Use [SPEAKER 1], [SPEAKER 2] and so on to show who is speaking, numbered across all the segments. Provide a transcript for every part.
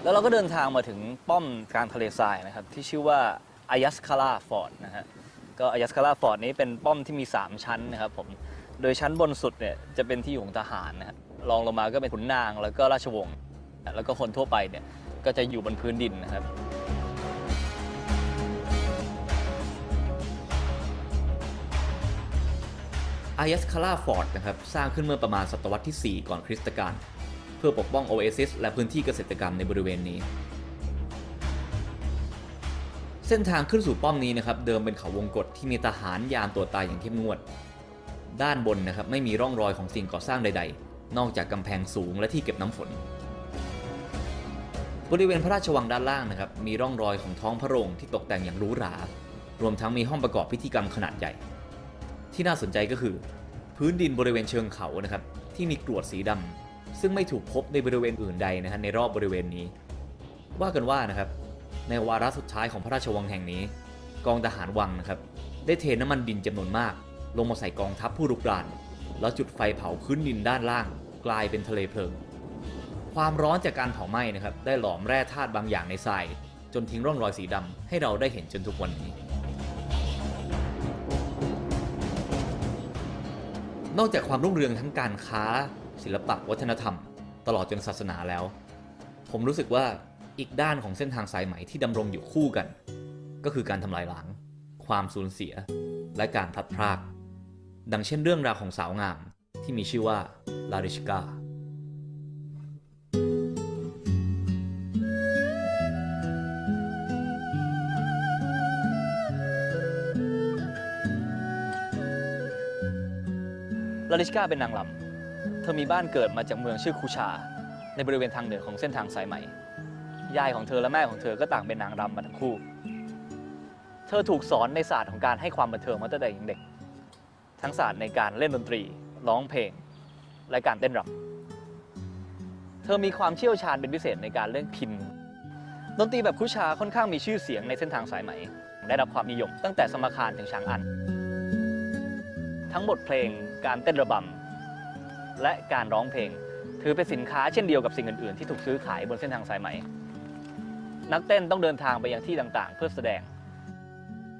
[SPEAKER 1] แล้วเราก็เดินทางมาถึงป้อมกลางทะเลทรายนะครับที่ชื่อว่าอายัสคาราฟอร์ดนะฮะก็อายัสคาราฟอร์ดนี้เป็นป้อมที่มี3ชั้นนะครับผมโดยชั้นบนสุดเนี่ยจะเป็นที่อยู่ของทหารนะฮะรองลงมาก็เป็นขุนนางแล้วก็ราชวงศ์แล้วก็คนทั่วไปเนี่ยก็จะอยู่บนพื้นดินนะครับอายัสคาราฟอร์ดนะครับสร้างขึ้นเมื่อประมาณศตวรรษที่ 4 ก่อนคริสตกาลเพื่อปกป้องโอเอซิสและพื้นที่เกษตรกรรมในบริเวณนี้เส้นทางขึ้นสู่ป้อมนี้นะครับเดิมเป็นเขาวงกตที่มีทหารยามตัวตายอย่างเข้มงวดด้านบนนะครับไม่มีร่องรอยของสิ่งก่อสร้างใดๆนอกจากกำแพงสูงและที่เก็บน้ำฝนบริเวณพระราชวังด้านล่างนะครับมีร่องรอยของท้องพระโรงที่ตกแต่งอย่างหรูหรารวมทั้งมีห้องประกอบพิธีกรรมขนาดใหญ่ที่น่าสนใจก็คือพื้นดินบริเวณเชิงเขานะครับที่มีกรวดสีดำซึ่งไม่ถูกพบในบริเวณอื่นใดนะฮะในรอบบริเวณนี้ว่ากันว่านะครับในวาระสุดท้ายของพระราชวังแห่งนี้กองทหารวังนะครับได้เทน้ำมันดินจำนวนมากลงมาใส่กองทัพผู้รุกรานแล้วจุดไฟเผาพื้นดินด้านล่างกลายเป็นทะเลเพลิงความร้อนจากการเผาไหม้นะครับได้หลอมแร่ธาตุบางอย่างในทรายจนทิ้งร่องรอยสีดำให้เราได้เห็นจนทุกวันนี้นอกจากความรุ่งเรืองทั้งการค้าศิลปะวัฒนธรรมตลอดจนศาสนาแล้วผมรู้สึกว่าอีกด้านของเส้นทางสายไหมที่ดำรงอยู่คู่กันก็คือการทำลายล้างความสูญเสียและการพลัดพรากดังเช่นเรื่องราวของสาวงามที่มีชื่อว่าลาริชกาลาริชกาเป็นนางรำเธอมีบ้านเกิดมาจากเมืองชื่อคูชาในบริเวณทางเหนือของเส้นทางสายไหมยายของเธอและแม่ของเธอก็ต่างเป็นนางรำมาทั้งคู่เธอถูกสอนในศาสตร์ของการให้ความบันเทิงมาตั้งแต่ยังเด็กทั้งศาสตร์ในการเล่นดนตรีร้องเพลงและการเต้นรำเธอมีความเชี่ยวชาญเป็นพิเศษในการเล่นพิณดนตรีแบบคูชาค่อนข้างมีชื่อเสียงในเส้นทางสายไหมได้รับความนิยมตั้งแต่สมคารถึงชางอันทั้งบทเพลงการเต้นระบำและการร้องเพลงถือเป็นสินค้าเช่นเดียวกับสิ่งอื่นๆที่ถูกซื้อขายบนเส้นทางสายไหมนักเต้นต้องเดินทางไปยังที่ต่างๆเพื่อแสดง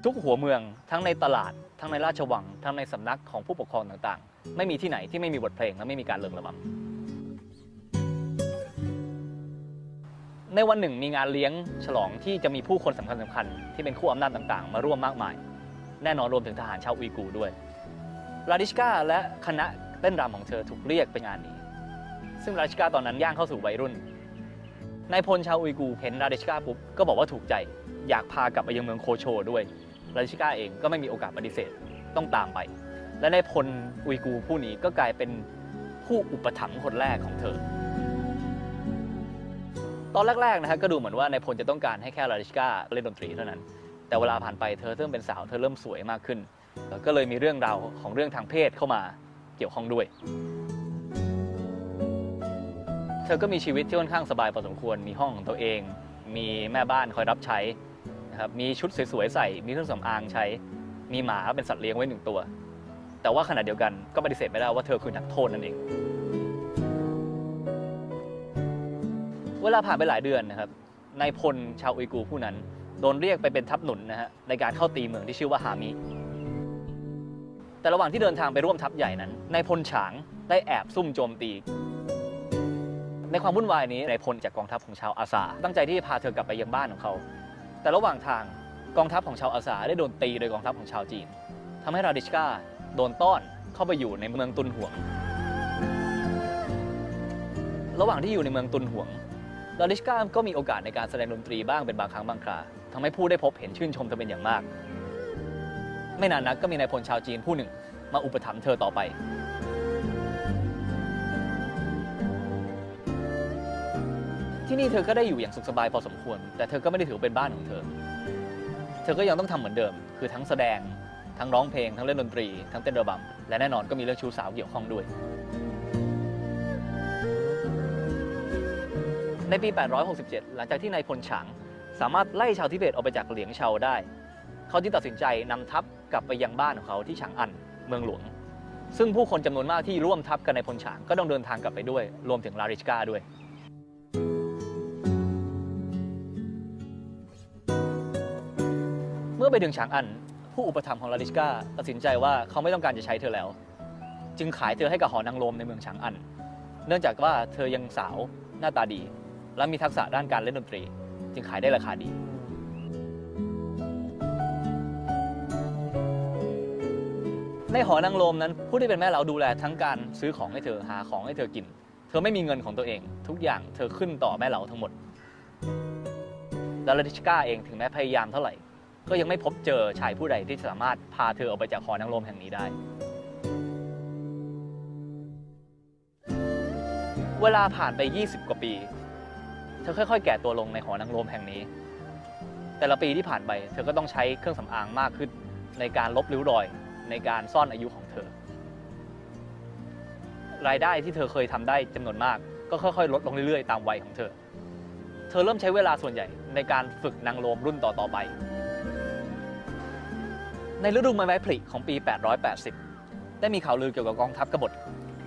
[SPEAKER 1] ทุกหัวเมืองทั้งในตลาดทั้งในราชวังทั้งในสำนักของผู้ปกครองต่างๆไม่มีที่ไหนที่ไม่มีบทเพลงและไม่มีการเริงระบำในวันหนึ่งมีงานเลี้ยงฉลองที่จะมีผู้คนสำคัญที่เป็นคู่อำนาจต่างๆมาร่วมมากมายแน่นอนรวมถึงทหารชาวอุยกูร์ด้วยลาริชกาและคณะเต้นรำของเธอถูกเรียกไปงานนี้ซึ่งลาริชกาตอนนั้นย่างเข้าสู่วัยรุ่นนายพลชาวอุยกูร์เห็นลาริชกาปุ๊บก็บอกว่าถูกใจอยากพากลับไปยังเมืองโคโชด้วยลาริชกาเองก็ไม่มีโอกาสปฏิเสธต้องตามไปและนายพลอุยกูร์ผู้นี้ก็กลายเป็นผู้อุปถัมภ์คนแรกของเธอตอนแรกๆนะฮะก็ดูเหมือนว่านายพลจะต้องการให้แค่ลาริชกาเล่นดนตรีเท่านั้นแต่เวลาผ่านไปเธอเริ่มเป็นสาวเธอเริ่มสวยมากขึ้นก็เลยมีเรื่องราวของเรื่องทางเพศเข้ามาเกี่ยวข้องด้วยเธอก็มีชีวิตที่ค่อนข้างสบายพอสมควรมีห้องของตัวเองมีแม่บ้านคอยรับใช้นะครับมีชุดสวยๆใส่มีเครื่องสำอางใช้มีหมาเป็นสัตว์เลี้ยงไว้1 ตัวแต่ว่าขณะเดียวกันก็ปฏิเสธไม่ได้ว่าเธอคือนักโทษนั่นเองเวลาผ่านไปหลายเดือนนะครับนายพลชาวอุยกูร์ผู้นั้นโดนเรียกไปเป็นทัพหนุนนะฮะในการเข้าตีเมืองที่ชื่อว่าฮามิแต่ระหว่างที่เดินทางไปร่วมทัพใหญ่นั้นนายพลฉางได้แอบซุ่มโจมตีในความวุ่นวายนี้นายพลจากกองทัพของชาวอาซาตั้งใจที่จะพาเธอกลับไปยังบ้านของเขาแต่ระหว่างทางกองทัพของชาวอาซาได้โดนตีโดยกองทัพของชาวจีนทำให้ลาริชกาโดนต้อนเข้าไปอยู่ในเมืองตุนหวงระหว่างที่อยู่ในเมืองตุนหวงลาริชกาก็มีโอกาสในการแสดงดนตรีบ้างเป็นบางครั้งบางคราทำให้ผู้ได้พบเห็นชื่นชมเธอเป็นอย่างมากไม่นานนักก็มีนายพลชาวจีนผู้หนึ่งมาอุปถัมภ์เธอต่อไปที่นี่เธอก็ได้อยู่อย่างสุขสบายพอสมควรแต่เธอก็ไม่ได้ถือเป็นบ้านของเธอก็ยังต้องทำเหมือนเดิมคือทั้งแสดงทั้งร้องเพลงทั้งเล่นดนตรีทั้งเต้นระบำและแน่นอนก็มีเรื่องชู้สาวเกี่ยวข้องด้วยในปี 867 หลังจากที่นายพลฉางสามารถไล่ชาวทิเบตออกไปจากเหลียงเฉาได้เขาจึงตัดสินใจนำทัพกลับไปยังบ้านของเขาที่ฉางอันเมืองหลวงซึ่งผู้คนจำนวนมากที่ร่วมทัพกันในพลฉางก็ต้องเดินทางกลับไปด้วยรวมถึงลาริชกาด้วย มื่อไปถึงฉางอันผู้อุปถัมภ์ของลาดิชกาตัดสินใจว่าเขาไม่ต้องการจะใช้เธอแล้ว จึงขายเธอให้กับหอนางรมในเมืองฉางอันเนื่องจากว่าเธอยังสาวหน้าตาดีและมีทักษะด้านการเล่นดนตรีจึงขายได้ราคาดีในหอนางรมนั้นผู้ที่เป็นแม่เล้าดูแลทั้งการซื้อของให้เธอหาของให้เธอกินเธอไม่มีเงินของตัวเองทุกอย่างเธอขึ้นต่อแม่เล้าทั้งหมดและลาดิชกาเองถึงแม้พยายามเท่าไหร่ก็ยังไม่พบเจอชายผู้ใดที่สามารถพาเธอออกไปจากหอนางรมแห่งนี้ได้เวลาผ่านไป20 กว่าปีเธอค่อยๆแก่ตัวลงในหอนางรมแห่งนี้แต่ละปีที่ผ่านไปเธอก็ต้องใช้เครื่องสำอางมากขึ้นในการลบริ้วรอยในการซ่อนอายุของเธอรายได้ที่เธอเคยทำได้จำนวนมากก็ค่อยๆลดลงเรื่อยๆตามวัยของเธอเริ่มใช้เวลาส่วนใหญ่ในการฝึกนางรมรุ่นต่อๆไปในฤดูใบไม้ผลิของปี 880 ได้มีข่าวลือเกี่ยวกับกองทัพกบฏ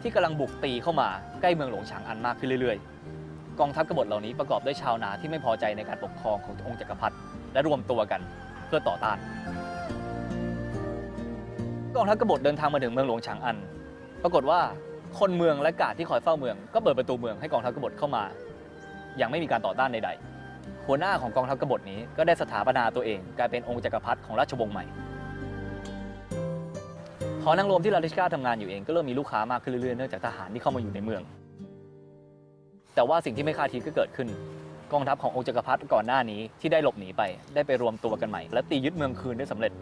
[SPEAKER 1] ที่กำลังบุกตีเข้ามาใกล้เมืองหลวงฉางอันมากขึ้นเรื่อยๆกองทัพกบฏเหล่านี้ประกอบด้วยชาวนาที่ไม่พอใจในการปกครองขององค์จักรพรรดิและรวมตัวกันเพื่อต่อต้านกองทัพกบฏเดินทางมาถึงเมืองหลวงฉางอันปรากฏว่าคนเมืองและกาดที่คอยเฝ้าเมืองก็เปิดประตูเมืองให้กองทัพกบฏเข้ามาอย่างไม่มีการต่อต้านใดๆหัวหน้าของกองทัพกบฏนี้ก็ได้สถาปนาตัวเองกลายเป็นองค์จักรพรรดิของราชวงศ์ใหม่หอนางรมที่ลาดิชกาทำงานอยู่เองก็เริ่มมีลูกค้ามากขึ้นเรื่อยๆเนื่องจากทหารที่เข้ามาอยู่ในเมืองแต่ว่าสิ่งที่ไม่คาดคิดก็เกิดขึ้นกองทัพขององค์จักรพรรดิก่อนหน้านี้ที่ได้หลบหนีไปได้ไปรวมตัวกันใหม่และตียึดเมืองคืนได้สำเร็จ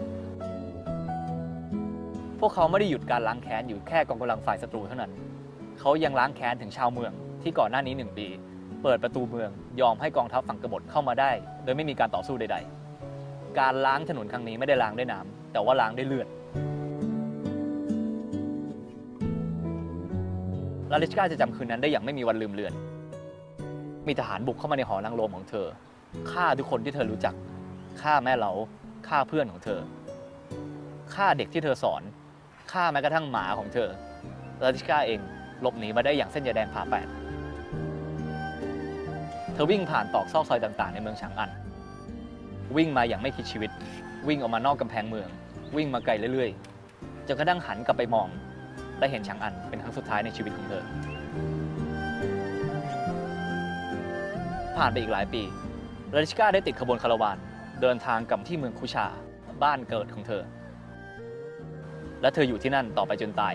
[SPEAKER 1] พวกเขาไม่ได้หยุดการล้างแค้นอยู่แค่กองกำลังฝ่ายศัตรูเท่านั้นเขายังล้างแค้นถึงชาวเมืองที่ก่อนหน้านี้1 ปีเปิดประตูเมืองยอมให้กองทัพฝั่งกบฏเข้ามาได้โดยไม่มีการต่อสู้ใดๆการล้างถนนครั้งนี้ไม่ได้ล้างด้วยน้ำแต่ว่าล้างด้วยเลือดลาดิชกาจะจำคืนนั้นได้อย่างไม่มีวันลืมเลือนมีทหารบุกเข้ามาในหอนางรมของเธอฆ่าทุกคนที่เธอรู้จักฆ่าแม่เล้าฆ่าเพื่อนของเธอฆ่าเด็กที่เธอสอนฆ่าแม้กระทั่งหมาของเธอลาดิชกาเองหลบหนีมาได้อย่างเส้นยาแดงผ่าแปดเธอวิ่งผ่านตอกซอกซอยต่างๆในเมืองฉางอันวิ่งมาอย่างไม่คิดชีวิตวิ่งออกมานอกกำแพงเมืองวิ่งมาไกลเรื่อยๆจนกระทั่งหันกลับไปมองและเห็นฉางอันเป็นครั้งสุดท้ายในชีวิตของเธอผ่านไปอีกหลายปีลาดิชกาได้ติดขบวนคาราวานเดินทางกลับที่เมืองคุชาบ้านเกิดของเธอและเธออยู่ที่นั่นต่อไปจนตาย